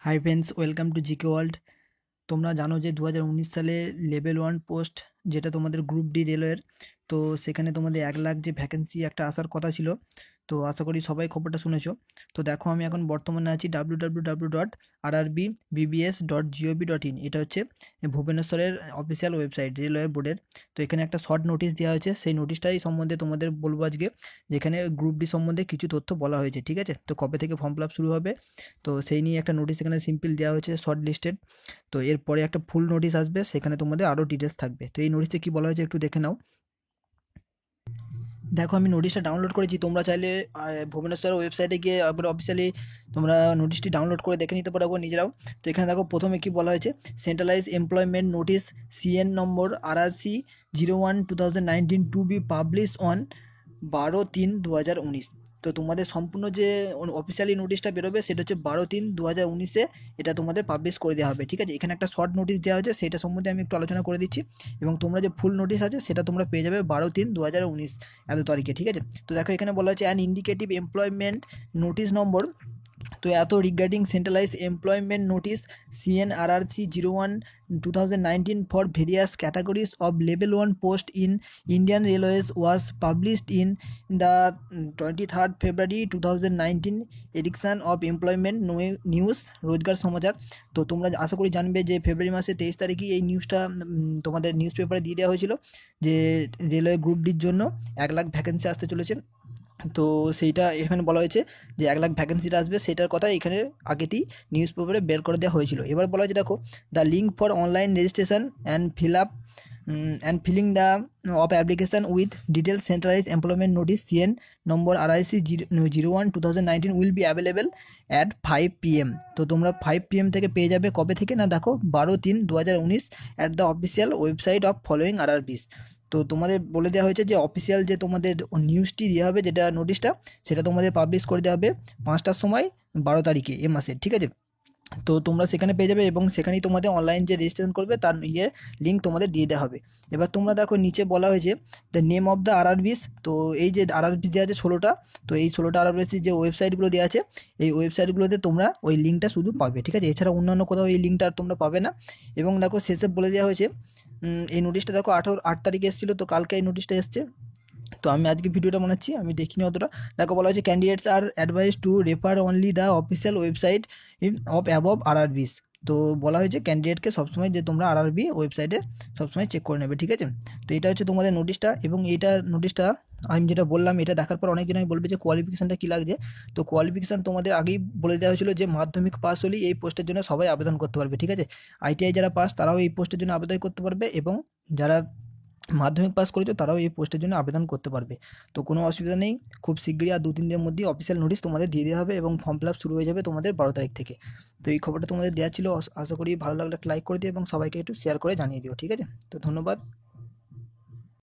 Hi friends, welcome to GK world. তোমরা জানো যে 2019 সালে লেভেল 1 পোস্ট, যেটা তোমাদের গ্রুপ ডি রেলওয়ের, তো সেখানে তোমাদের 1 লাখ যে ভ্যাকেন্সি একটা আসার কথা ছিল। তো আশা করি সবাই খবরটা শুনেছো। তো দেখো, আমি এখন বর্তমানে আছি www.rrbbbs.gov.in। এটা হচ্ছে ভুবনেশ্বরের অফিসিয়াল ওয়েবসাইট রেলওয়ে বোর্ডের। তো এখানে একটা শর্ট নোটিশ দেওয়া হয়েছে, সেই নোটিশটাই সম্বন্ধে তোমাদের বলবো আজকে, যেখানে গ্রুপ ডি সম্বন্ধে কিছু তথ্য বলা হয়েছে। ঠিক আছে, তো কবে থেকে ফর্ম ফিল আপ শুরু হবে, তো সেই নিয়ে একটা নোটিশ এখানে সিম্পল দেওয়া হয়েছে, শর্ট লিস্টেড। তো এরপরে একটা ফুল নোটিশ আসবে, সেখানে তোমাদের আরও ডিটেলস থাকবে। তো এই নোটিশে কী বলা হয়েছে একটু দেখে নাও। দেখো, আমি নোটিশটা ডাউনলোড করেছি। তোমরা চাইলে ভুবনেশ্বর ওয়েবসাইটে গিয়ে একবার অফিসিয়ালি তোমরা নোটিশটি ডাউনলোড করে দেখে নিতে পারো নিজেরাও। তো এখানে দেখো, প্রথমে কি বলা হয়েছে, centralise employment notice CN number RRC 01/2019 to be publish on 12/3/2019। তো তোমাদের সম্পূর্ণ যে অফিসিয়ালি নোটিশটা বেরোবে সেটা হচ্ছে 12/3/2019-এ এটা তোমাদের পাবলিশ করে দেওয়া হবে। ঠিক আছে, এখানে একটা শর্ট নোটিশ দেওয়া হয়েছে, সেটা সম্বন্ধে আমি একটু আলোচনা করে দিচ্ছি। এবং তোমরা যে ফুল নোটিশ আছে সেটা তোমরা পেয়ে যাবে 12/3/2019 এত তারিখে। ঠিক আছে, তো দেখো এখানে বলা হচ্ছে অ্যান ইন্ডিকেটিভ এমপ্লয়মেন্ট নোটিশ নম্বর, তো এত regarding centralise employment notice CNRRC 01/2019 for various categories of level 1 post in Indian railways was published in the 23rd February 2019 addiction of employment news রোজগার সমাচার। তো তোমরা আশা করি জানবে যে ফেব্রুয়ারি মাসে 23 তারিখে এই নিউজটা তোমাদের নিউজ পেপারে দিয়ে দেওয়া হয়েছিল যে রেলওয়ে গ্রুপ ডির জন্য 1 লাখ ভ্যাকেন্সি আসতে চলেছে। তো সেইটা এখানে বলা হয়েছে যে 1 লাখ ভ্যাকেন্সিটা আসবে, সেটার কথা এখানে আগেতেই নিউজ পেপারে বের করে দেওয়া হয়েছিল। এবার বলা হয়েছে, দেখো, the link for online registration and fill up and filling the of application with details centralise employment notice CN number RIC 01/2019 will be available at 5 PM। তো তোমরা 5 PM থেকে পেয়ে যাবে। কবে থেকে না, দেখো 12/3/2019 at the official website of following RRBs। তো তোমাদের বলে দেওয়া হয়েছে যে অফিসিয়াল যে তোমাদের নিউজটি দেওয়া হবে, যেটা নোটিশটা, সেটা তোমাদের পাবলিশ করে দেওয়া হবে 5টার সময় 12 তারিখে এ মাসের। ঠিক আছে, তো তোমরা সেখানে পেয়ে যাবে এবং সেখানেই তোমাদের অনলাইন যে রেজিস্ট্রেশন করবে তার লিঙ্ক তোমাদের দিয়ে দেওয়া হবে। এবার তোমরা দেখো, নিচে বলা হয়েছে the name of the RRBs। তো এই যে RRBs দেওয়া আছে 16টা, তো এই 16টা RRBs যে ওয়েবসাইটগুলো দেওয়া আছে, এই ওয়েবসাইটগুলোতে তোমরা ওই লিঙ্কটা শুধু পাবে। ঠিক আছে, এছাড়া অন্যান্য কোথাও এই লিঙ্কটা আর তোমরা পাবে না। এবং দেখো, শেষে বলে দেওয়া হয়েছে, এই নোটিশটা দেখো 8 তারিখে এসেছিলো, তো কালকে এই নোটিশটা এসছে। তো আমি আজকে ভিডিওটা বানাচ্ছি, আমি দেখিনি অতটা। দেখো, বলা হয়েছে candidates are advice two refer only the official website of above RRBs। তো বলা হয়েছে ক্যান্ডিডেটকে সবসময় যে তোমরা RRB ওয়েবসাইটে সবসময় চেক করে নেবে। ঠিক আছে, তো এটা হচ্ছে তোমাদের নোটিশটা। এবং এইটা নোটিশটা আমি যেটা বললাম, এটা দেখার পর অনেকজন আমি বলবে যে কোয়ালিফিকেশানটা কী লাগছে। তো কোয়ালিফিকেশান তোমাদের আগেই বলে দেওয়া হয়েছিল যে মাধ্যমিক পাস হলেই এই পোস্টের জন্য সবাই আবেদন করতে পারবে। ঠিক আছে, ITI যারা পাস তারাও এই পোস্টের জন্য আবেদন করতে পারবে, এবং যারা মাধ্যমিক পাস করেছো তারাও এই পোস্টের জন্য আবেদন করতে পারবে। তো কোনো অসুবিধা নেই, খুব শীঘ্রই আর 2-3 দিনের মধ্যেই অফিসিয়াল নোটিশ তোমাদের দিয়ে দেওয়া হবে এবং ফর্ম ফিল আপ শুরু হয়ে যাবে তোমাদের 12 তারিখ থেকে। তো এই খবরটা তোমাদের দেওয়া ছিল। আশা করি ভালো লাগলে একটা লাইক করে দিও এবং সবাইকে একটু শেয়ার করে জানিয়ে দিও। ঠিক আছে, তো ধন্যবাদ।